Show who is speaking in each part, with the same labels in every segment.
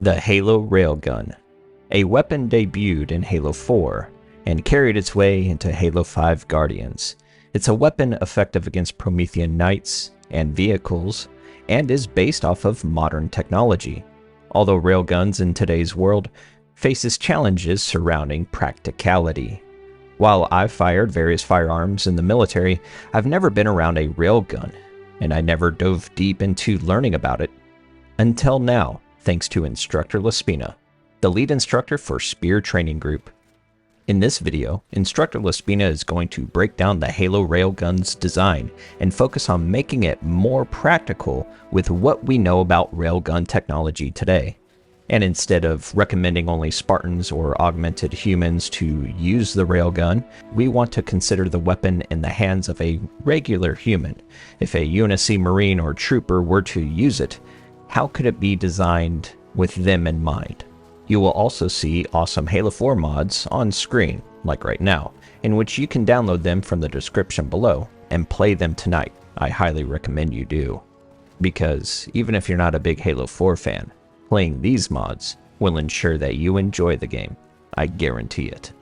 Speaker 1: The Halo Railgun. A weapon debuted in Halo 4 and carried its way into Halo 5 Guardians. It's a weapon effective against Promethean knights and vehicles, and is based off of modern technology. Although railguns in today's world faces challenges surrounding practicality. While I've fired various firearms in the military, I've never been around a railgun, and I never dove deep into learning about it. Until now, thanks to Instructor LaSpina, the lead instructor for Spear Training Group. In this video, Instructor LaSpina is going to break down the Halo Railgun's design and focus on making it more practical with what we know about railgun technology today. And instead of recommending only Spartans or augmented humans to use the railgun, we want to consider the weapon in the hands of a regular human. If a UNSC Marine or Trooper were to use it, how could it be designed with them in mind? You will also see awesome Halo 4 mods on screen, like right now, in which you can download them from the description below and play them tonight. I highly recommend you do. Because even if you're not a big Halo 4 fan, playing these mods will ensure that you enjoy the game. I guarantee it.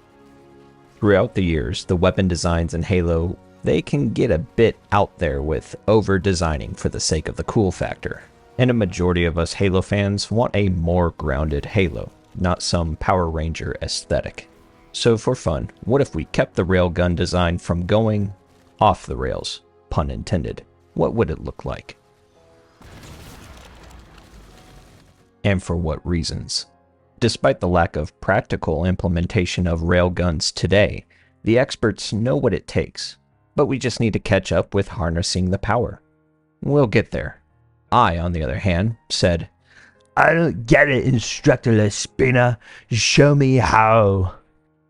Speaker 1: Throughout the years, the weapon designs in Halo, they can get a bit out there with over-designing for the sake of the cool factor. And a majority of us Halo fans want a more grounded Halo, not some Power Ranger aesthetic. So for fun, what if we kept the railgun design from going off the rails, pun intended? What would it look like? And for what reasons? Despite the lack of practical implementation of railguns today, the experts know what it takes, but we just need to catch up with harnessing the power. We'll get there. I, on the other hand, said,
Speaker 2: I don't get it, Instructor LaSpina. Show me how.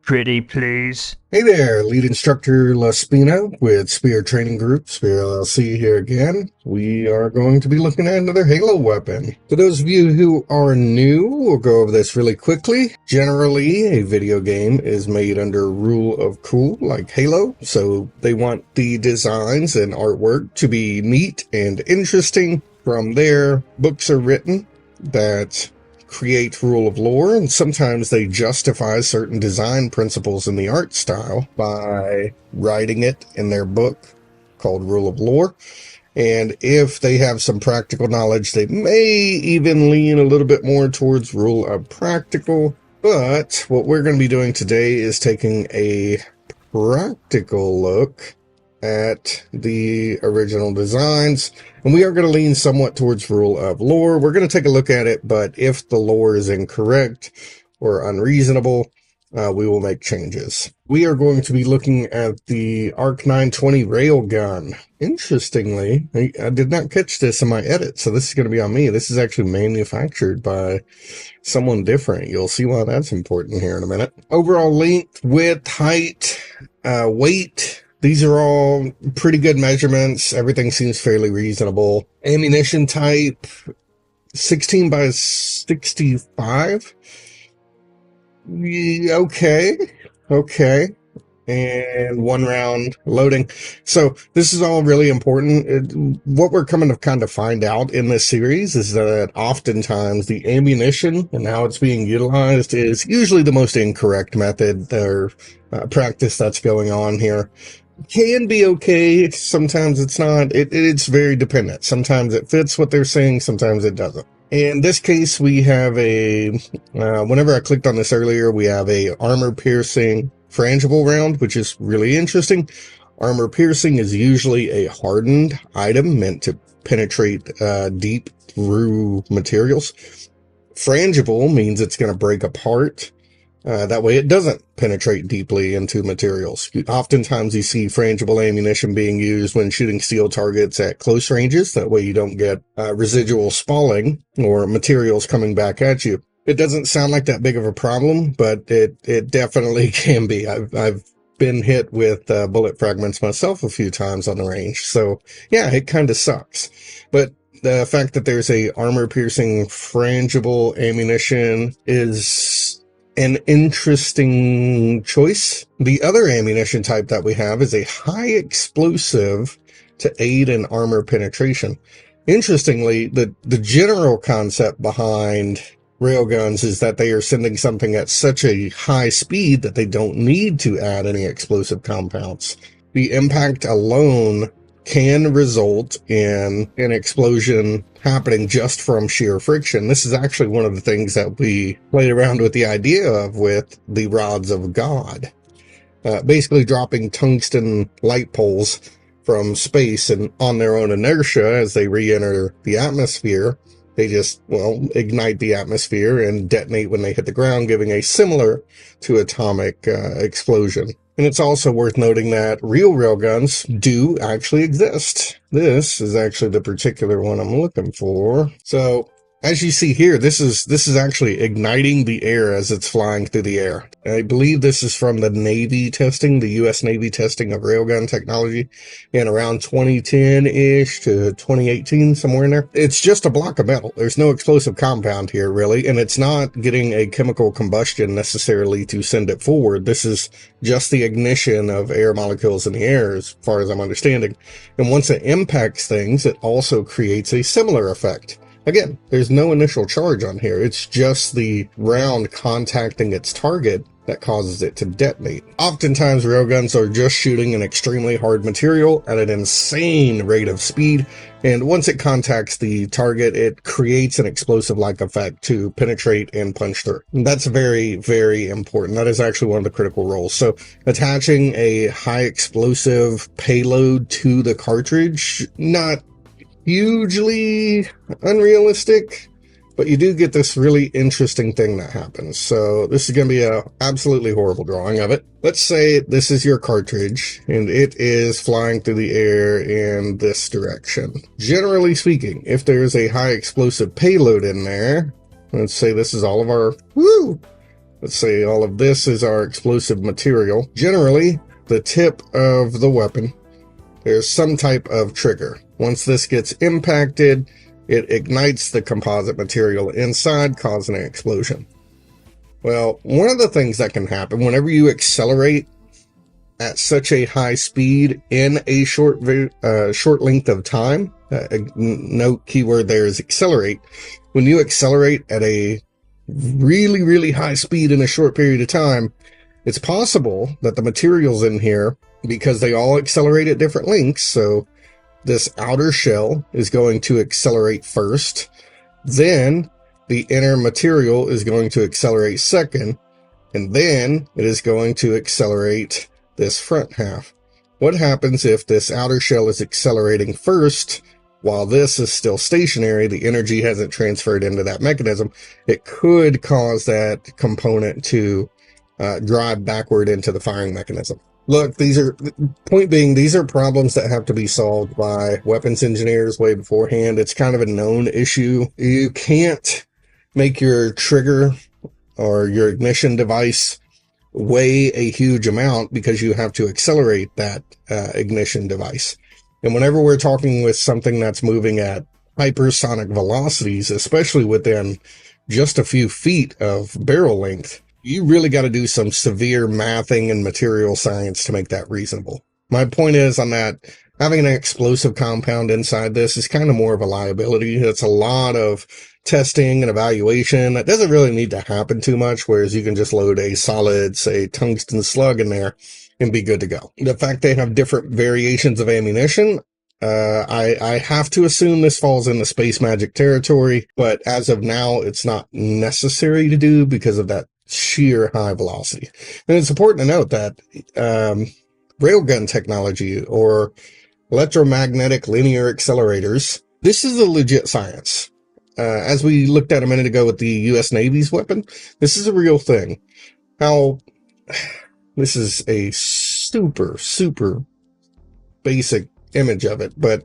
Speaker 2: Pretty please.
Speaker 3: Hey there, Lead Instructor LaSpina with Spear Training Group, Spear LLC here again. We are going to be looking at another Halo weapon. For those of you who are new, we'll go over this really quickly. Generally, a video game is made under rule of cool, like Halo, so they want the designs and artwork to be neat and interesting. From there, books are written that create rule of lore, and sometimes they justify certain design principles in the art style by writing it in their book called rule of lore. And if they have some practical knowledge, they may even lean a little bit more towards rule of practical. But what we're going to be doing today is taking a practical look at the original designs, and we are going to lean somewhat towards rule of lore. We're going to take a look at it, but if the lore is incorrect or unreasonable, we will make changes. We are going to be looking at the ARC 920 Railgun. Interestingly, I did not catch this in my edit, so this is going to be on me. This is actually manufactured by someone different. You'll see why that's important here in a minute. Overall length, width, height, weight. These are all pretty good measurements. Everything seems fairly reasonable. Ammunition type, 16 by 65. Okay. And 1 round loading. So this is all really important. What we're coming to kind of find out in this series is that oftentimes the ammunition and how it's being utilized is usually the most incorrect method or practice that's going on here. Can be okay, sometimes it's not. It's very dependent. Sometimes it fits what they're saying, sometimes it doesn't. In this case, we have whenever I clicked on this earlier, we have a armor-piercing frangible round, which is really interesting. Armor-piercing is usually a hardened item meant to penetrate deep through materials. Frangible means it's going to break apart. That way it doesn't penetrate deeply into materials. Oftentimes you see frangible ammunition being used when shooting steel targets at close ranges. That way you don't get residual spalling or materials coming back at you. It doesn't sound like that big of a problem, but it definitely can be. I've been hit with bullet fragments myself a few times on the range. So yeah, it kind of sucks. But the fact that there's a armor-piercing frangible ammunition is an interesting choice. The other ammunition type that we have is a high explosive to aid in armor penetration. Interestingly, the general concept behind railguns is that they are sending something at such a high speed that they don't need to add any explosive compounds. The impact alone can result in an explosion happening just from sheer friction. This is actually one of the things that we played around with the idea of with the rods of God. Basically dropping tungsten light poles from space, and on their own inertia, as they re-enter the atmosphere, they just, well, ignite the atmosphere and detonate when they hit the ground, giving a similar to atomic explosion. And it's also worth noting that real railguns do actually exist. This is actually the particular one I'm looking for. So, as you see here, this is actually igniting the air as it's flying through the air. I believe this is from the Navy testing, the U.S. Navy testing of railgun technology in around 2010-ish to 2018, somewhere in there. It's just a block of metal. There's no explosive compound here, really, and it's not getting a chemical combustion necessarily to send it forward. This is just the ignition of air molecules in the air, as far as I'm understanding. And once it impacts things, it also creates a similar effect. Again, there's no initial charge on here. It's just the round contacting its target that causes it to detonate. Oftentimes, railguns are just shooting an extremely hard material at an insane rate of speed, and once it contacts the target, it creates an explosive-like effect to penetrate and punch through. And that's very, very important. That is actually one of the critical roles. So, attaching a high explosive payload to the cartridge, not hugely unrealistic, but you do get this really interesting thing that happens. So this is going to be a absolutely horrible drawing of it. Let's say this is your cartridge and it is flying through the air in this direction. Generally speaking, if there's a high explosive payload in there, let's say this is all of our, let's say all of this is our explosive material. Generally, the tip of the weapon, there's some type of trigger. Once this gets impacted, it ignites the composite material inside, causing an explosion. Well, one of the things that can happen whenever you accelerate at such a high speed in a short length of time, note keyword there is accelerate. When you accelerate at a really, really high speed in a short period of time, it's possible that the materials in here, because they all accelerate at different lengths, so this outer shell is going to accelerate first, then the inner material is going to accelerate second, and then it is going to accelerate this front half. What happens if this outer shell is accelerating first while this is still stationary? The energy hasn't transferred into that mechanism. It could cause that component to drive backward into the firing mechanism. Look, point being, these are problems that have to be solved by weapons engineers way beforehand. It's kind of a known issue. You can't make your trigger or your ignition device weigh a huge amount because you have to accelerate that ignition device. And whenever we're talking with something that's moving at hypersonic velocities, especially within just a few feet of barrel length, you really got to do some severe mathing and material science to make that reasonable. My point is on that, having an explosive compound inside this is kind of more of a liability. It's a lot of testing and evaluation. That doesn't really need to happen too much, whereas you can just load a solid, say, tungsten slug in there and be good to go. The fact they have different variations of ammunition, I have to assume this falls in the space magic territory, but as of now, it's not necessary to do because of that sheer high velocity. And it's important to note that railgun technology or electromagnetic linear accelerators, this is a legit science. As we looked at a minute ago with the U.S. Navy's weapon, this is a real thing. This is a super, super basic image of it, but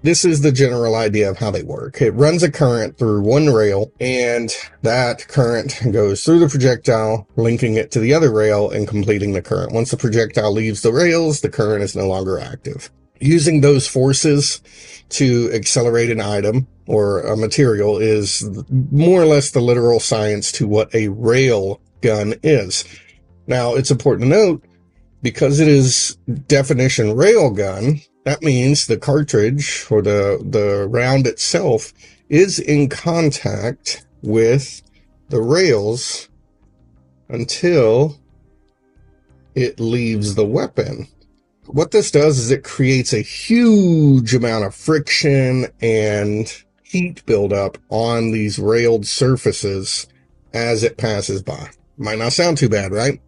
Speaker 3: this is the general idea of how they work. It runs a current through one rail, and that current goes through the projectile, linking it to the other rail and completing the current. Once the projectile leaves the rails, the current is no longer active. Using those forces to accelerate an item or a material is more or less the literal science to what a rail gun is. Now, it's important to note, because it is definition rail gun, that means the cartridge or the round itself is in contact with the rails until it leaves the weapon. What this does is it creates a huge amount of friction and heat buildup on these railed surfaces as it passes by. Might not sound too bad, right?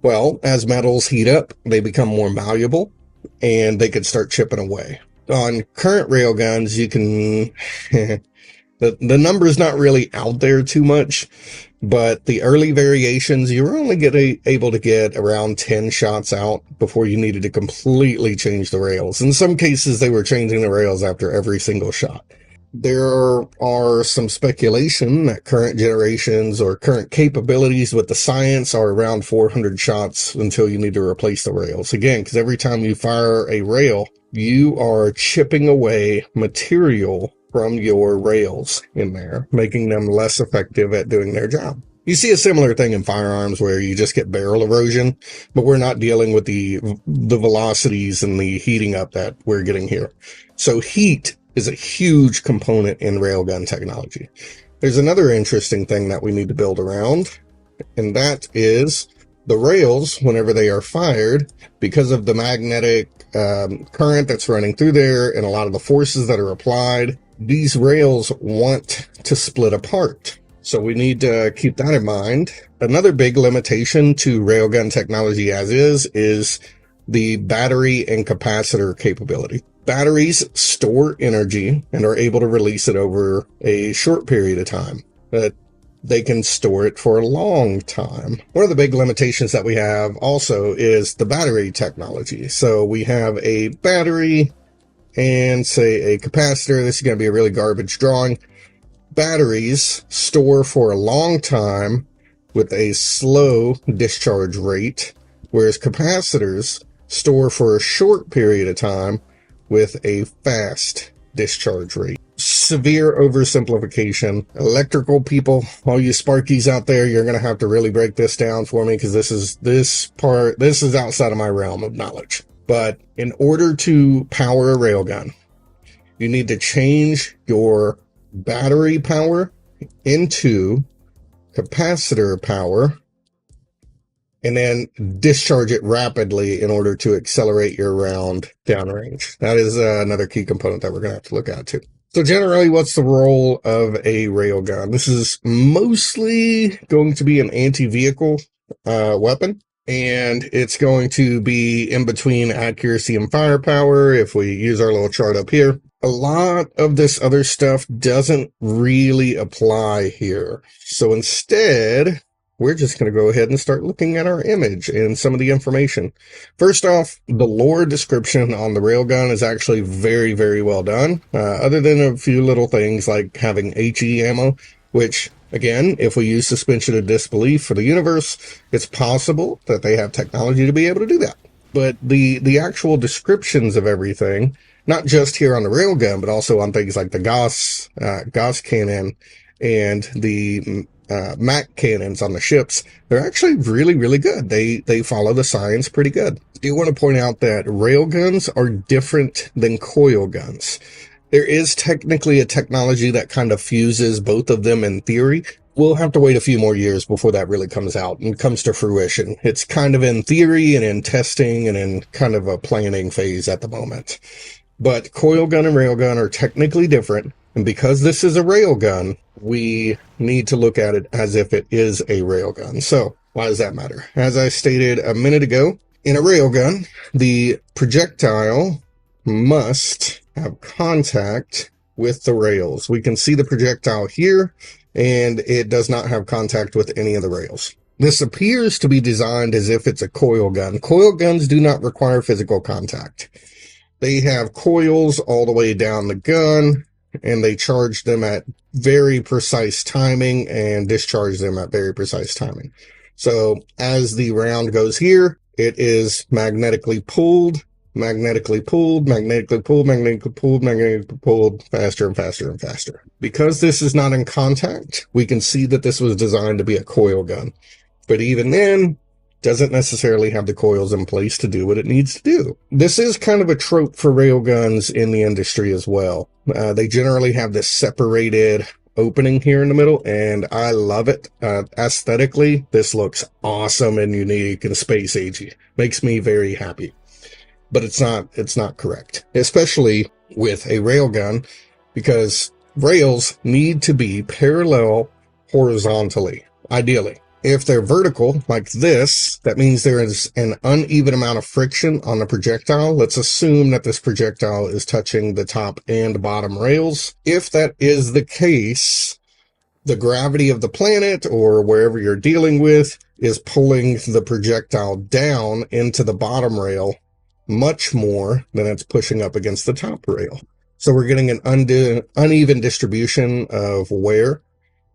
Speaker 3: Well, as metals heat up, they become more malleable and they could start chipping away. On current railguns, you can... the number's not really out there too much, but the early variations, you were only able to get around 10 shots out before you needed to completely change the rails. In some cases, they were changing the rails after every single shot. There are some speculation that current generations or current capabilities with the science are around 400 shots until you need to replace the rails. Again, because every time you fire a rail, you are chipping away material from your rails in there, making them less effective at doing their job. You see a similar thing in firearms where you just get barrel erosion, but we're not dealing with the velocities and the heating up that we're getting here. So heat is a huge component in railgun technology. There's another interesting thing that we need to build around, and that is the rails, whenever they are fired, because of the magnetic current that's running through there and a lot of the forces that are applied, these rails want to split apart. So we need to keep that in mind. Another big limitation to railgun technology as is the battery and capacitor capability. Batteries store energy and are able to release it over a short period of time, but they can store it for a long time. One of the big limitations that we have also is the battery technology. So we have a battery and say a capacitor. This is going to be a really garbage drawing. Batteries store for a long time with a slow discharge rate, whereas capacitors store for a short period of time with a fast discharge rate. Severe oversimplification. Electrical people, all you Sparkies out there, you're going to have to really break this down for me because this is outside of my realm of knowledge. But in order to power a railgun, you need to change your battery power into capacitor power and then discharge it rapidly in order to accelerate your round downrange. That is another key component that we're going to have to look at too. So generally, what's the role of a railgun? This is mostly going to be an anti-vehicle weapon, and it's going to be in between accuracy and firepower. If we use our little chart up here, a lot of this other stuff doesn't really apply here. So instead, we're just going to go ahead and start looking at our image and some of the information. First off, the lore description on the railgun is actually very, very well done. Other than a few little things like having HE ammo, which, again, if we use suspension of disbelief for the universe, it's possible that they have technology to be able to do that. But the actual descriptions of everything, not just here on the railgun, but also on things like the Gauss cannon and the Mac cannons on the ships, they're actually really, really good. They follow the science pretty good. I do want to point out that railguns are different than coil guns. There is technically a technology that kind of fuses both of them in theory. We'll have to wait a few more years before that really comes out and comes to fruition. It's kind of in theory and in testing and in kind of a planning phase at the moment. But coil gun and railgun are technically different. And because this is a railgun, we need to look at it as if it is a railgun. So why does that matter? As I stated a minute ago, in a railgun, the projectile must have contact with the rails. We can see the projectile here, and it does not have contact with any of the rails. This appears to be designed as if it's a coil gun. Coil guns do not require physical contact. They have coils all the way down the gun, and they charge them at very precise timing and discharge them at very precise timing. So as the round goes here, it is magnetically pulled, magnetically pulled, magnetically pulled, magnetically pulled, magnetically pulled faster and faster and faster. Because this is not in contact, we can see that this was designed to be a coil gun. But even then, doesn't necessarily have the coils in place to do what it needs to do. This is kind of a trope for railguns in the industry as well. They generally have this separated opening here in the middle, and I love it. Aesthetically, this looks awesome and unique and space agey. Makes me very happy. But it's not correct, especially with a railgun, because rails need to be parallel horizontally, ideally. If they're vertical, like this, that means there is an uneven amount of friction on the projectile. Let's assume that this projectile is touching the top and bottom rails. If that is the case, the gravity of the planet or wherever you're dealing with is pulling the projectile down into the bottom rail much more than it's pushing up against the top rail. So we're getting an uneven distribution of wear.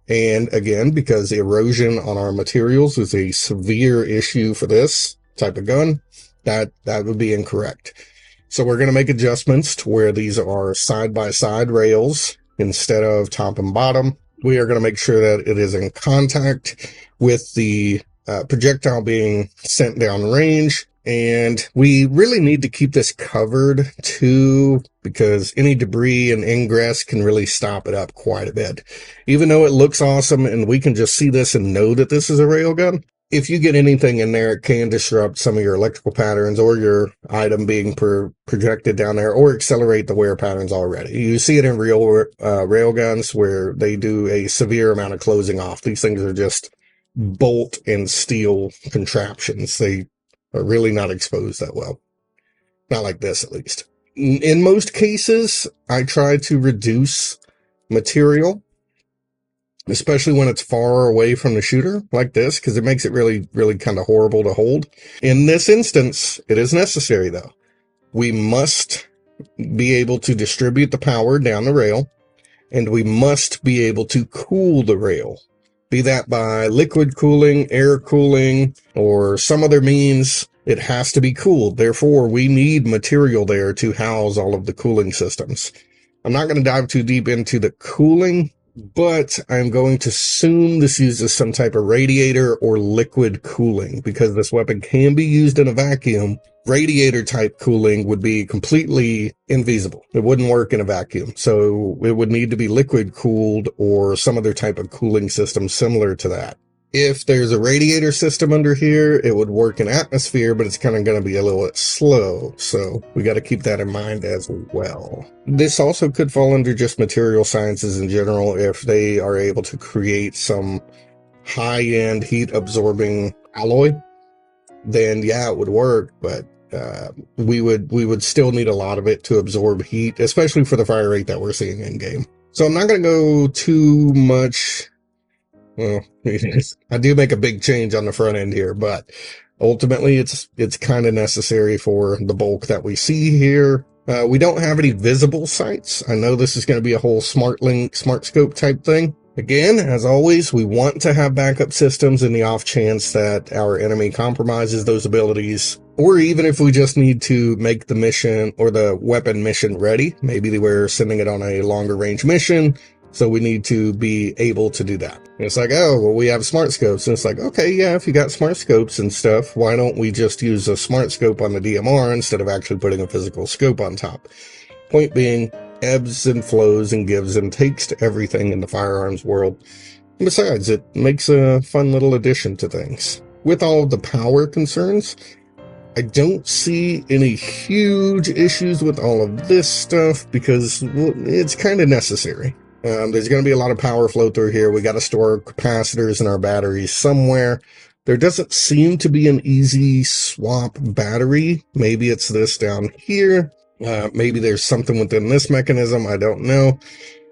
Speaker 3: And again, because erosion on our materials is a severe issue for this type of gun, that would be incorrect. So we're going to make adjustments to where these are side-by-side rails instead of top and bottom. We are going to make sure that it is in contact with the projectile being sent down range. And we really need to keep this covered too, because any debris and ingress can really stop it up quite a bit. Even though it looks awesome and we can just see this and know that this is a railgun, if you get anything in there, it can disrupt some of your electrical patterns or your item being projected down there, or accelerate the wear patterns already. You see it in real railguns where they do a severe amount of closing off. These things are just bolt and steel contraptions. They are really not exposed that well. Not like this, at least. In most cases, I try to reduce material, especially when it's far away from the shooter, like this, because it makes it really, really kind of horrible to hold. In this instance, it is necessary, though. We must be able to distribute the power down the rail, and we must be able to cool the rail. Be that by liquid cooling, air cooling, or some other means, it has to be cooled. Therefore, we need material there to house all of the cooling systems. I'm not going to dive too deep into the cooling, but I'm going to assume this uses some type of radiator or liquid cooling, because this weapon can be used in a vacuum. Radiator type cooling would be completely infeasible. It wouldn't work in a vacuum. So it would need to be liquid cooled or some other type of cooling system similar to that. If there's a radiator system under here, it would work in atmosphere, but it's kind of going to be a little bit slow. So we got to keep that in mind as well. This also could fall under just material sciences in general. If they are able to create some high-end heat absorbing alloy, then yeah, it would work. But we would still need a lot of it to absorb heat, especially for the fire rate that we're seeing in game. So I'm not going to go too much. Well, I do make a big change on the front end here, but ultimately it's kind of necessary for the bulk that we see here. We don't have any visible sights. I know this is going to be a whole smart scope type thing. Again, as always, we want to have backup systems in the off chance that our enemy compromises those abilities, or even if we just need to make the mission or the weapon mission ready. Maybe we're sending it on a longer range mission, so we need to be able to do that. And it's like, oh, well, we have smart scopes. And it's like, okay, yeah, if you got smart scopes and stuff, why don't we just use a smart scope on the DMR instead of actually putting a physical scope on top? Point being, ebbs and flows and gives and takes to everything in the firearms world. And besides, it makes a fun little addition to things. With all of the power concerns, I don't see any huge issues with all of this stuff because, well, it's kind of necessary. There's going to be a lot of power flow through here. We got to store capacitors in our batteries somewhere. There doesn't seem to be an easy swap battery. Maybe it's this down here. Maybe there's something within this mechanism. I don't know.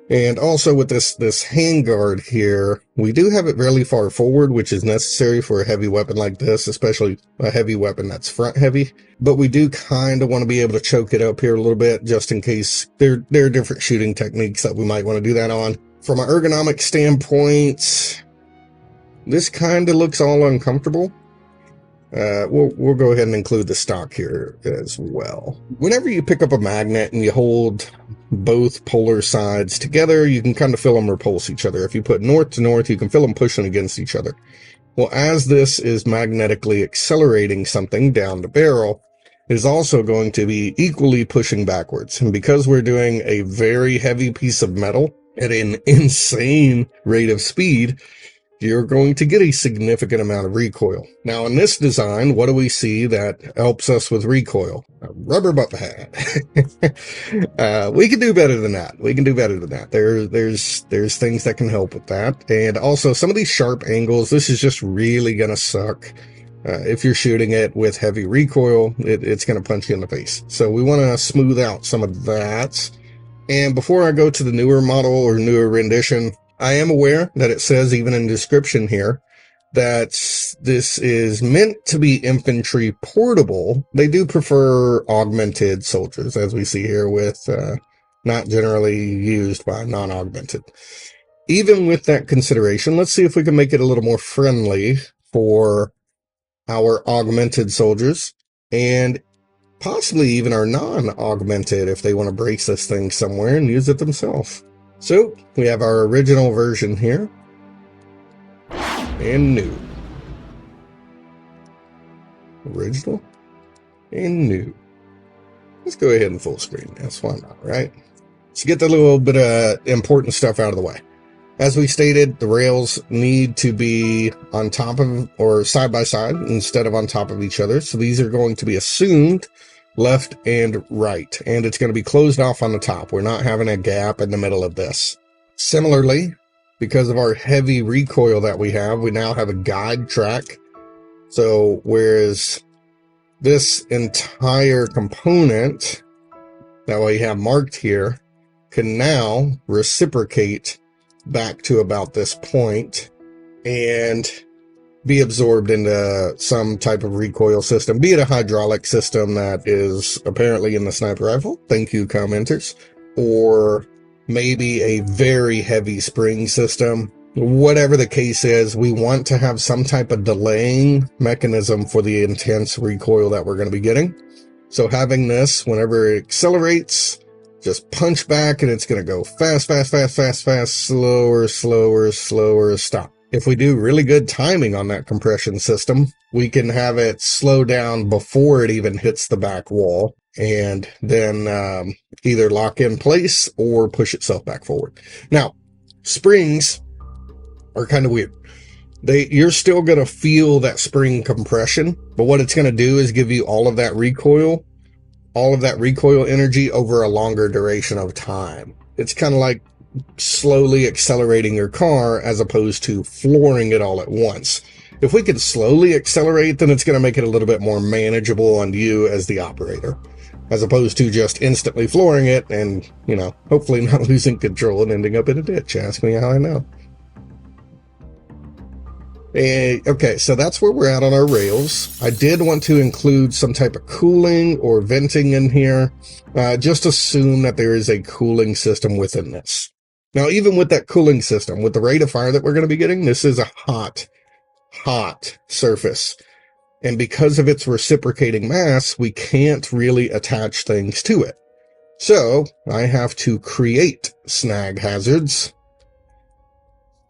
Speaker 3: And also with this handguard here, we do have it really far forward, which is necessary for a heavy weapon like this, especially a heavy weapon that's front heavy. But we do kind of want to be able to choke it up here a little bit, just in case there are different shooting techniques that we might want to do that on. From an ergonomic standpoint, this kind of looks all uncomfortable. We'll go ahead and include the stock here as well. Whenever you pick up a magnet and you hold both polar sides together, you can kind of feel them repulse each other. If you put north to north, you can feel them pushing against each other. Well, as this is magnetically accelerating something down the barrel, it is also going to be equally pushing backwards. And because we're doing a very heavy piece of metal, at an insane rate of speed, you're going to get a significant amount of recoil. Now, in this design, what do we see that helps us with recoil? A rubber butt pad. We can do better than that. We can do better than that. There's things that can help with that. And also, some of these sharp angles, this is just really going to suck. If you're shooting it with heavy recoil, it's going to punch you in the face. So we want to smooth out some of that. And before I go to the newer model or newer rendition, I am aware that it says even in description here that this is meant to be infantry portable. They do prefer augmented soldiers, as we see here, with not generally used by non-augmented. Even with that consideration, let's see if we can make it a little more friendly for our augmented soldiers and possibly even our non-augmented if they want to brace this thing somewhere and use it themselves. So, we have our original version here, and new. Original, and new. Let's go ahead and full screen. That's why not, right? Let's get the little bit of important stuff out of the way. As we stated, the rails need to be on top of, or side by side, instead of on top of each other. So these are going to be assumed left and right, and it's going to be closed off on the top. We're not having a gap in the middle of this. Similarly, because of our heavy recoil that we have, we now have a guide track. So whereas this entire component that we have marked here can now reciprocate back to about this point and be absorbed into some type of recoil system, be it a hydraulic system that is apparently in the sniper rifle. Thank you, commenters. Or maybe a very heavy spring system. Whatever the case is, we want to have some type of delaying mechanism for the intense recoil that we're going to be getting. So having this, whenever it accelerates, just punch back and it's going to go fast, fast, fast, fast, fast, slower, slower, slower, stop. If we do really good timing on that compression system, we can have it slow down before it even hits the back wall and then either lock in place or push itself back forward. Now, springs are kind of weird. You're still going to feel that spring compression, but what it's going to do is give you all of that recoil energy over a longer duration of time. It's kind of like slowly accelerating your car as opposed to flooring it all at once. If we can slowly accelerate, then it's going to make it a little bit more manageable on you as the operator, as opposed to just instantly flooring it and, hopefully not losing control and ending up in a ditch. Ask me how I know. Okay, so that's where we're at on our rails. I did want to include some type of cooling or venting in here. Just assume that there is a cooling system within this. Now, even with that cooling system, with the rate of fire that we're going to be getting, this is a hot surface. And because of its reciprocating mass, we can't really attach things to it. So I have to create snag hazards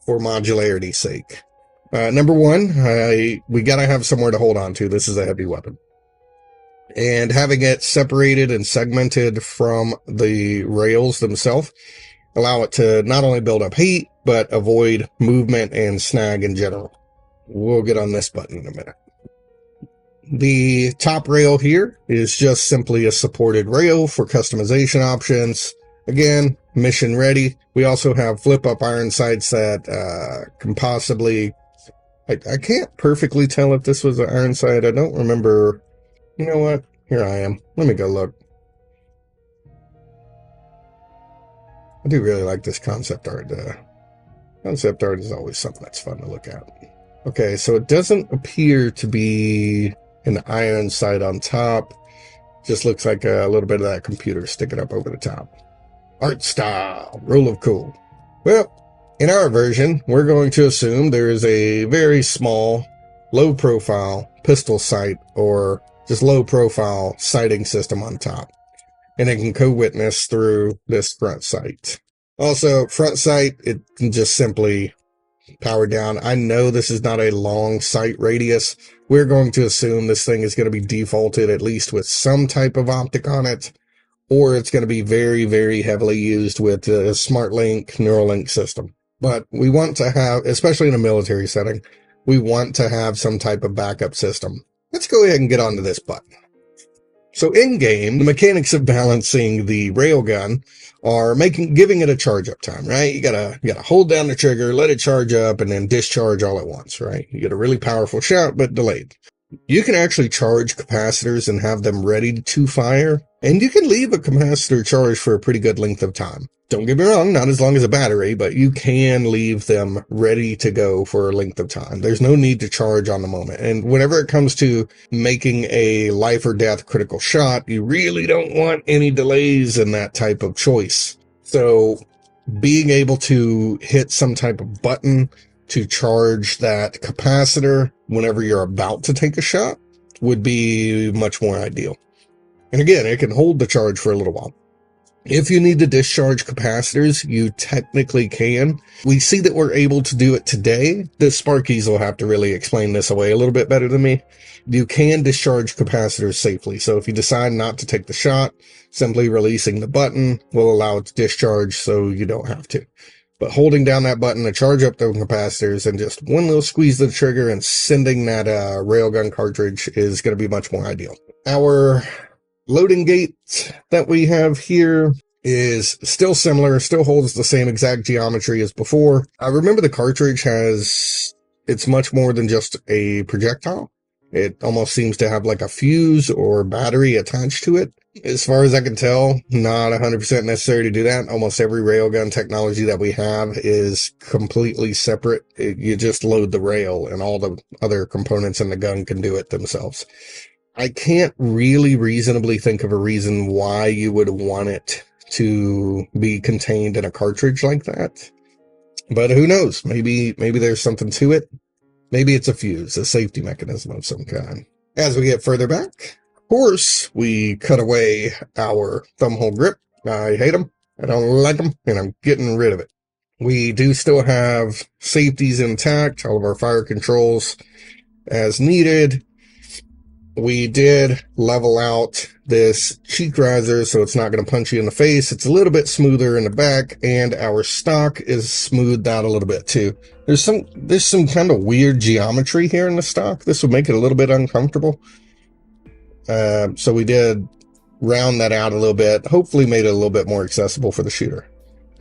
Speaker 3: for modularity's sake. Number one, we got to have somewhere to hold on to. This is a heavy weapon. And having it separated and segmented from the rails themselves, allow it to not only build up heat, but avoid movement and snag in general. We'll get on this button in a minute. The top rail here is just simply a supported rail for customization options. Again, mission ready. We also have flip-up iron sights that can possibly... I can't perfectly tell if this was an iron sight. I don't remember. You know what? Here I am. Let me go look. I do really like this concept art. Concept art is always something that's fun to look at. Okay, so it doesn't appear to be an iron sight on top. Just looks like a little bit of that computer sticking up over the top. Art style. Rule of cool. Well, in our version, we're going to assume there is a very small, low-profile pistol sight or just low-profile sighting system on top. And it can co-witness through this front sight. Also, front sight, it can just simply power down. I know this is not a long sight radius. We're going to assume this thing is going to be defaulted at least with some type of optic on it. or it's going to be very, very heavily used with a SmartLink, Neuralink system. But we want to have, especially in a military setting, we want to have some type of backup system. Let's go ahead and get onto this button. So in-game, the mechanics of balancing the railgun are giving it a charge up time, right? You gotta hold down the trigger, let it charge up, and then discharge all at once, right? You get a really powerful shot, but delayed. You can actually charge capacitors and have them ready to fire, and you can leave a capacitor charged for a pretty good length of time. Don't get me wrong, not as long as a battery, but you can leave them ready to go for a length of time. There's no need to charge on the moment. And whenever it comes to making a life or death critical shot, you really don't want any delays in that type of choice. So being able to hit some type of button to charge that capacitor whenever you're about to take a shot would be much more ideal. And again, it can hold the charge for a little while. If you need to discharge capacitors, you technically can. We see that we're able to do it today. The Sparkies will have to really explain this away a little bit better than me. You can discharge capacitors safely. So if you decide not to take the shot, simply releasing the button will allow it to discharge so you don't have to. But holding down that button to charge up those capacitors and just one little squeeze of the trigger and sending that railgun cartridge is going to be much more ideal. Our loading gate that we have here is still similar, still holds the same exact geometry as before. I remember the cartridge it's much more than just a projectile. It almost seems to have like a fuse or battery attached to it. As far as I can tell, not 100% necessary to do that. Almost every railgun technology that we have is completely separate. You just load the rail and all the other components in the gun can do it themselves. I can't really reasonably think of a reason why you would want it to be contained in a cartridge like that. But who knows? Maybe there's something to it. Maybe it's a fuse, a safety mechanism of some kind. As we get further back, of course, we cut away our thumbhole grip. I hate them. I don't like them, and I'm getting rid of it. We do still have safeties intact, all of our fire controls as needed. We did level out this cheek riser so it's not going to punch you in the face. It's a little bit smoother in the back, and our stock is smoothed out a little bit too. There's some kind of weird geometry here in the stock. This would make it a little bit uncomfortable. So we did round that out a little bit, hopefully made it a little bit more accessible for the shooter.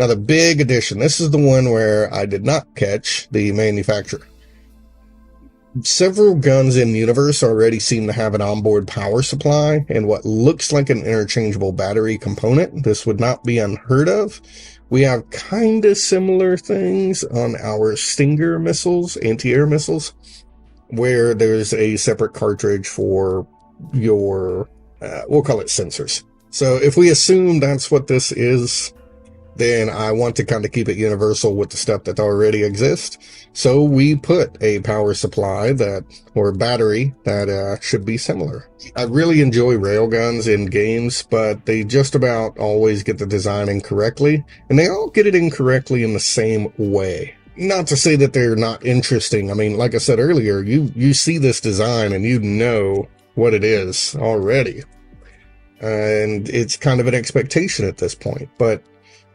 Speaker 3: Now the big addition, this is the one where I did not catch the manufacturer. Several guns in universe already seem to have an onboard power supply and what looks like an interchangeable battery component. This would not be unheard of. We have kind of similar things on our Stinger missiles, anti-air missiles, where there's a separate cartridge for your, we'll call it sensors. So if we assume that's what this is, then I want to kind of keep it universal with the stuff that already exists. So we put a power supply or battery that should be similar. I really enjoy railguns in games, but they just about always get the design incorrectly, and they all get it incorrectly in the same way. Not to say that they're not interesting. I mean, like I said earlier, you see this design and you know what it is already. And it's kind of an expectation at this point, but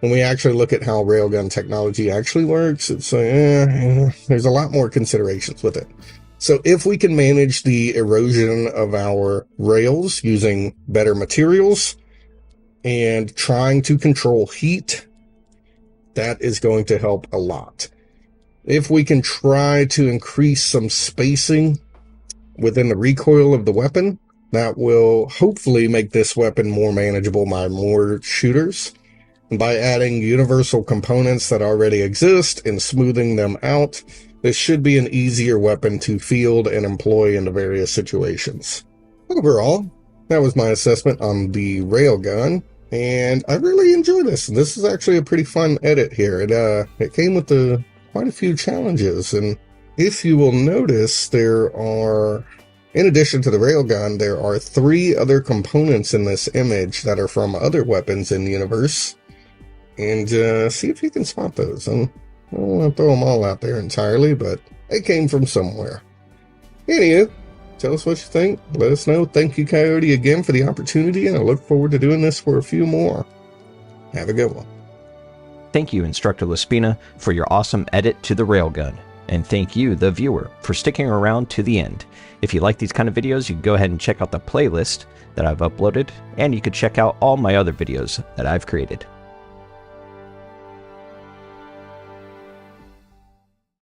Speaker 3: when we actually look at how railgun technology actually works, it's there's a lot more considerations with it. So if we can manage the erosion of our rails using better materials and trying to control heat, that is going to help a lot. If we can try to increase some spacing within the recoil of the weapon, that will hopefully make this weapon more manageable by more shooters. By adding universal components that already exist and smoothing them out, this should be an easier weapon to field and employ in the various situations. Overall, that was my assessment on the railgun, and I really enjoy this. This is actually a pretty fun edit here. It came with quite a few challenges, and if you will notice, there are, in addition to the railgun, there are 3 other components in this image that are from other weapons in the universe. And see if you can spot those. I don't want to throw them all out there entirely, but they came from somewhere. Anywho, Tell us what you think. Let us know. Thank you, Coyote, again for the opportunity, and I look forward to doing this for a few more. Have a good one.
Speaker 1: Thank you, Instructor LaSpina, for your awesome edit to the Railgun. And thank you, the viewer, for sticking around to the end. If you like these kind of videos, you can go ahead and check out the playlist that I've uploaded, and you could check out all my other videos that I've created.